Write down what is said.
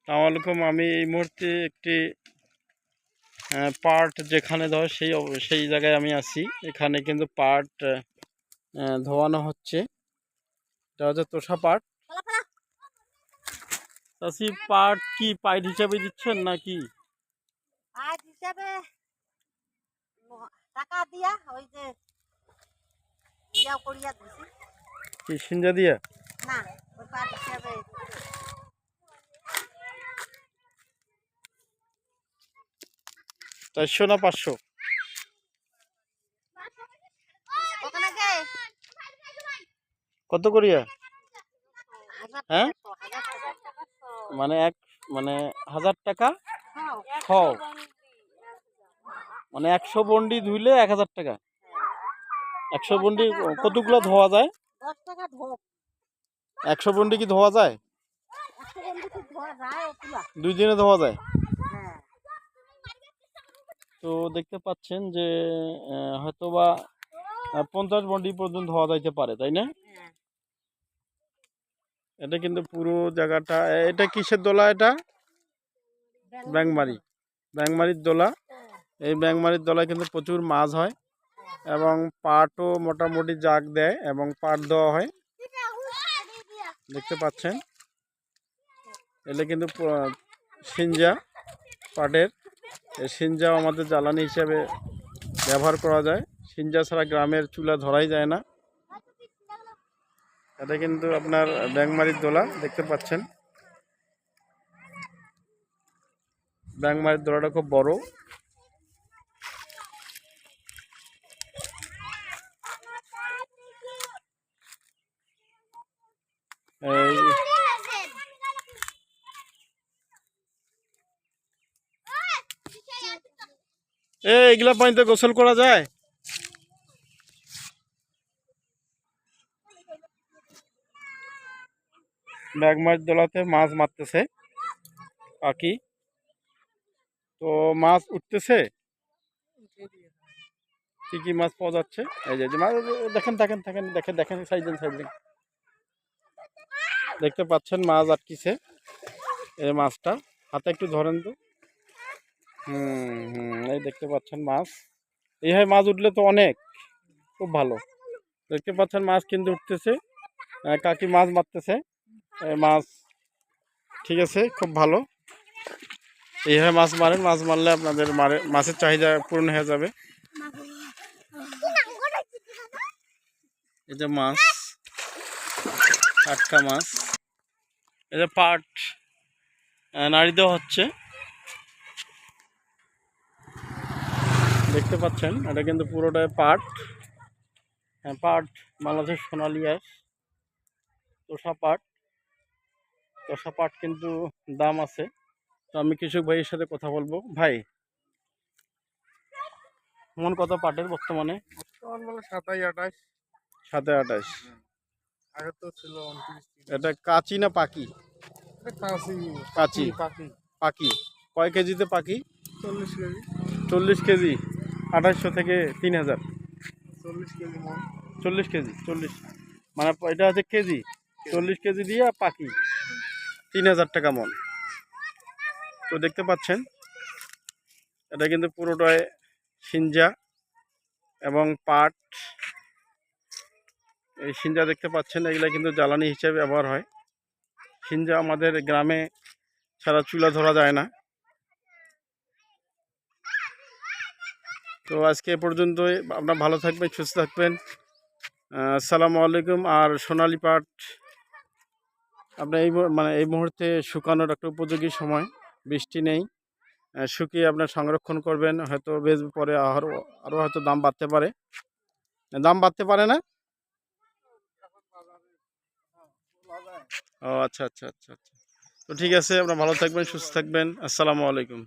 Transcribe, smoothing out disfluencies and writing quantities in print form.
আসসালামু আলাইকুম। আমি এই মুহূর্তে একটি পাট যেখানে ধর সেই জায়গায় আমি আছি। এখানে কিন্তু পাট ধোয়ানো হচ্ছে। এটা হচ্ছে তোষা পাট। চাষি পাট কি পাইট হিসাবে দিচ্ছেন নাকি? পাইট হিসাবে টাকা দিয়া ওই যে ইয়া করিয়া দিছি। কি সিঞ্জা দিয়া? না, ওই পাট হিসাবে 400 না 500? ওখানে যাই কত করিয়া? হ্যাঁ, 1000 টাকা মানে 1000 টাকা শ। মানে 100 বন্ডি ধুইলে 1000 টাকা। 100 বন্ডি কতগুলো ধোয়া যায়? 10 টাকা ধোপ। 100 বন্ডি কি ধোয়া যায়? 100 বন্ধু কি ধোয়া যায় ওগুলা? 2 দিনে ধোয়া যায়। হ্যাঁ। তো দেখতে পাচ্ছেন যে হয়তোবা 50 বন্ডি পর্যন্ত ধোয়া যাইতে পারে, তাই না? হ্যাঁ। এটা কিন্তু পুরো জায়গাটা, এটা কিসের দোলা? এটা ব্যাংমারি, ব্যাংমারির দোলা। এই ব্যাংমারির দোলায় কিন্তু প্রচুর মাছ হয় এবং পাটও মোটামুটি জাগ দেয় এবং পাট দেওয়া হয়। দেখতে পাচ্ছেন এলে কিন্তু সিঞ্জা পাটের। এই সিঞ্জাও আমাদের জ্বালানি হিসেবে ব্যবহার করা যায়। সিঞ্জা ছাড়া গ্রামের চুলা ধরাই যায় না। এটা কিন্তু আপনার ব্যাংমারির দোলা দেখতে পাচ্ছেন। ব্যাংমারির দোলাটা খুব বড়। এইগুলা পানিতে গোসল করা যায়? ব্যাংমারির দোলাতে মাছ মারতেছে কাকি। তো মাছ উঠতেছে। কি কি মাছ পাওয়া যাচ্ছে? এই যে মাছ দেখেন দেখেন দেখেন দেখেন দেখেন সাইজেন সাইজেন দেখতে পাচ্ছেন মাছ আটকিছে। এই মাছটা হাতে একটু ধরেন তো। এই দেখতে পাচ্ছেন মাছ। এইভাবে মাছ উঠলে তো অনেক, খুব ভালো। দেখতে পাচ্ছেন মাছ কিন্তু উঠতেছে, কাকি মাছ মারতেছে। মাছ ঠিক আছে, খুব ভালো। এইভাবে মাছ মারেন, মাছ মারলে আপনাদের মাছের চাহিদা পূরণ হয়ে যাবে। এই যে মাছ, টাটকা মাছ। এই যে পাট নাড়ি দেওয়া হচ্ছে, দেখতে পাচ্ছেন। এটা কিন্তু পুরোটাই পাট। পাট বাংলাদেশ সোনালী আঁশ তোষা পাট। তোষা পাট কিন্তু দাম আছে। তো আমি কৃষক ভাইয়ের সাথে কথা বলবো। ভাই, মন কত পাটের বর্তমানে? 27-28। 27-28। আগে তো ছিল 29। এটা কাচি না পাকি? কাচি পাকি। কয় কেজিতে পাকি? 40 কেজি। 40 কেজি। 2800 থেকে 3000। 40 কেজি মন। 40 কেজি, 40 মানে এটা হচ্ছে কেজি। 40 কেজি দিয়ে পাকি 3000 টাকা মন। তো দেখতে পাচ্ছেন এটা কিন্তু পুরোটাই সিঞ্জা এবং পাট। এই সিঞ্জা দেখতে পাচ্ছেন, এগুলা কিন্তু জ্বালানি হিসেবে ব্যবহার হয়। সিঞ্জা আমাদের গ্রামে ছাড়া চুলা ধরা যায় না। তো আজকে এ পর্যন্তই। আপনারা ভালো থাকবেন, সুস্থ থাকবেন। আসসালামু আলাইকুম। আর সোনালী পাট আপনার এই মুহূর্তে শুকানোর একটা উপযোগী সময়। বৃষ্টি নেই, শুকিয়ে আপনার সংরক্ষণ করবেন, হয়তো বেশ পরে আরও হয়তো দাম বাড়তে পারে। দাম বাড়তে পারে না? ও আচ্ছা আচ্ছা আচ্ছা আচ্ছা। তো ঠিক আছে, আপনারা ভালো থাকবেন, সুস্থ থাকবেন। আসসালামু আলাইকুম।